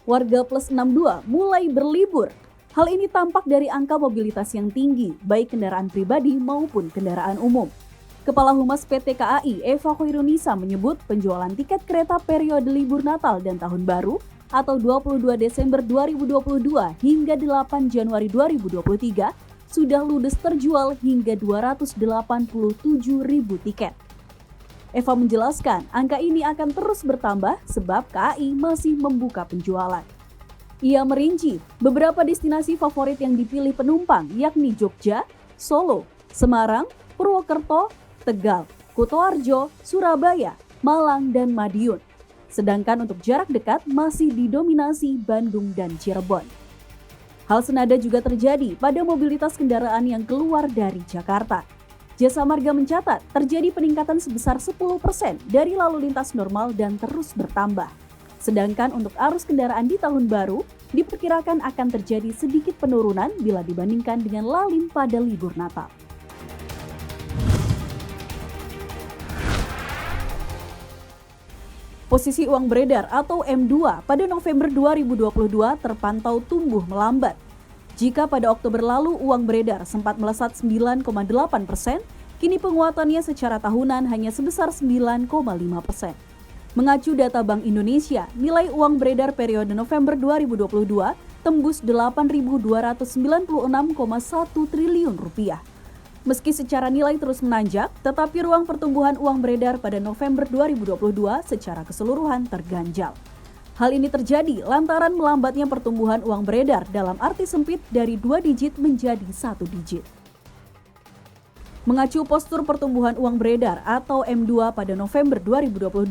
Warga plus 62 mulai berlibur. Hal ini tampak dari angka mobilitas yang tinggi, baik kendaraan pribadi maupun kendaraan umum. Kepala Humas PT KAI Eva Khairunisa menyebut penjualan tiket kereta periode libur Natal dan Tahun Baru atau 22 Desember 2022 hingga 8 Januari 2023 sudah ludes terjual hingga 287.000 tiket. Eva menjelaskan angka ini akan terus bertambah sebab KAI masih membuka penjualan. Ia merinci beberapa destinasi favorit yang dipilih penumpang yakni Jogja, Solo, Semarang, Purwokerto, Tegal, Kutoarjo, Surabaya, Malang, dan Madiun. Sedangkan untuk jarak dekat masih didominasi Bandung dan Cirebon. Hal senada juga terjadi pada mobilitas kendaraan yang keluar dari Jakarta. Jasa Marga mencatat terjadi peningkatan sebesar 10% dari lalu lintas normal dan terus bertambah. Sedangkan untuk arus kendaraan di Tahun Baru, diperkirakan akan terjadi sedikit penurunan bila dibandingkan dengan lalin pada libur Natal. Posisi uang beredar atau M2 pada November 2022 terpantau tumbuh melambat. Jika pada Oktober lalu uang beredar sempat melesat 9,8%, kini penguatannya secara tahunan hanya sebesar 9,5%. Mengacu data Bank Indonesia, nilai uang beredar periode November 2022 tembus 8.296,1 triliun rupiah. Meski secara nilai terus menanjak, tetapi ruang pertumbuhan uang beredar pada November 2022 secara keseluruhan terganjal. Hal ini terjadi lantaran melambatnya pertumbuhan uang beredar dalam arti sempit dari 2 digit menjadi 1 digit. Mengacu postur pertumbuhan uang beredar atau M2 pada November 2022,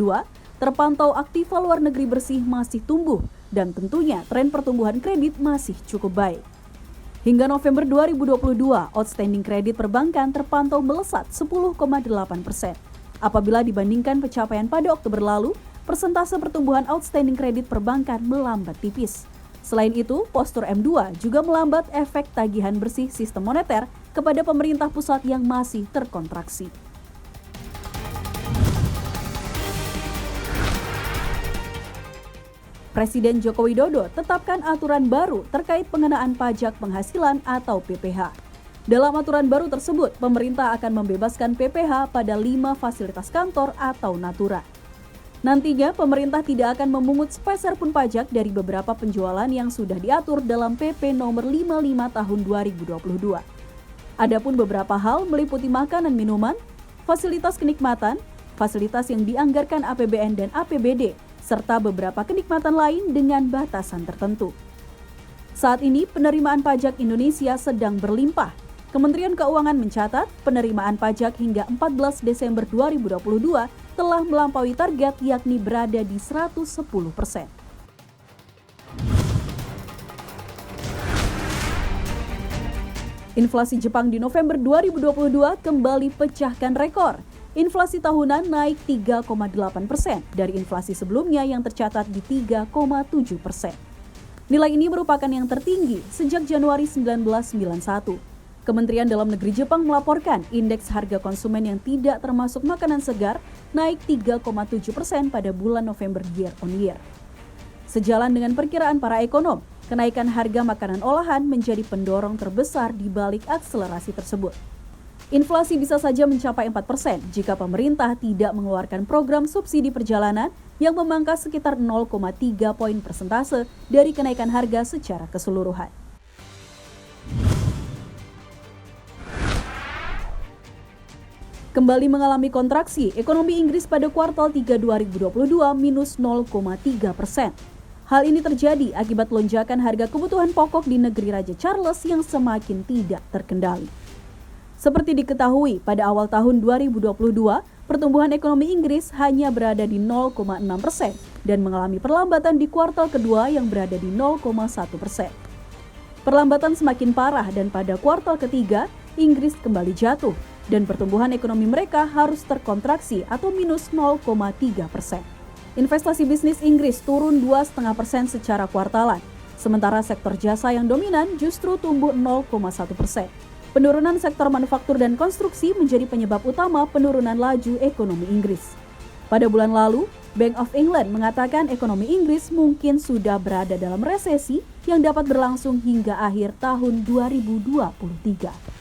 terpantau aktiva luar negeri bersih masih tumbuh dan tentunya tren pertumbuhan kredit masih cukup baik. Hingga November 2022, outstanding kredit perbankan terpantau melesat 10,8%. Apabila dibandingkan pencapaian pada Oktober lalu, persentase pertumbuhan outstanding kredit perbankan melambat tipis. Selain itu, postur M2 juga melambat efek tagihan bersih sistem moneter kepada pemerintah pusat yang masih terkontraksi. Presiden Joko Widodo tetapkan aturan baru terkait pengenaan pajak penghasilan atau PPh. Dalam aturan baru tersebut, pemerintah akan membebaskan PPh pada 5 fasilitas kantor atau natura. Nantinya, pemerintah tidak akan memungut sepeser pun pajak dari beberapa penjualan yang sudah diatur dalam PP nomor 55 tahun 2022. Adapun beberapa hal meliputi makanan minuman, fasilitas kenikmatan, fasilitas yang dianggarkan APBN dan APBD, serta beberapa kenikmatan lain dengan batasan tertentu. Saat ini, penerimaan pajak Indonesia sedang berlimpah. Kementerian Keuangan mencatat penerimaan pajak hingga 14 Desember 2022 telah melampaui target yakni berada di 110%. Inflasi Jepang di November 2022 kembali pecahkan rekor. Inflasi tahunan naik 3,8% dari inflasi sebelumnya yang tercatat di 3,7%. Nilai ini merupakan yang tertinggi sejak Januari 1991. Kementerian Dalam Negeri Jepang melaporkan indeks harga konsumen yang tidak termasuk makanan segar naik 3,7% pada bulan November year on year. Sejalan dengan perkiraan para ekonom, kenaikan harga makanan olahan menjadi pendorong terbesar di balik akselerasi tersebut. Inflasi bisa saja mencapai 4% jika pemerintah tidak mengeluarkan program subsidi perjalanan yang memangkas sekitar 0,3 poin persentase dari kenaikan harga secara keseluruhan. Kembali mengalami kontraksi, ekonomi Inggris pada kuartal 3 2022 minus 0,3%. Hal ini terjadi akibat lonjakan harga kebutuhan pokok di negeri Raja Charles yang semakin tidak terkendali. Seperti diketahui, pada awal tahun 2022, pertumbuhan ekonomi Inggris hanya berada di 0,6% dan mengalami perlambatan di kuartal kedua yang berada di 0,1%. Perlambatan semakin parah dan pada kuartal ketiga, Inggris kembali jatuh dan pertumbuhan ekonomi mereka harus terkontraksi atau minus 0,3%. Investasi bisnis Inggris turun 2,5% secara kuartalan, sementara sektor jasa yang dominan justru tumbuh 0,1%. Penurunan sektor manufaktur dan konstruksi menjadi penyebab utama penurunan laju ekonomi Inggris. Pada bulan lalu, Bank of England mengatakan ekonomi Inggris mungkin sudah berada dalam resesi yang dapat berlangsung hingga akhir tahun 2023.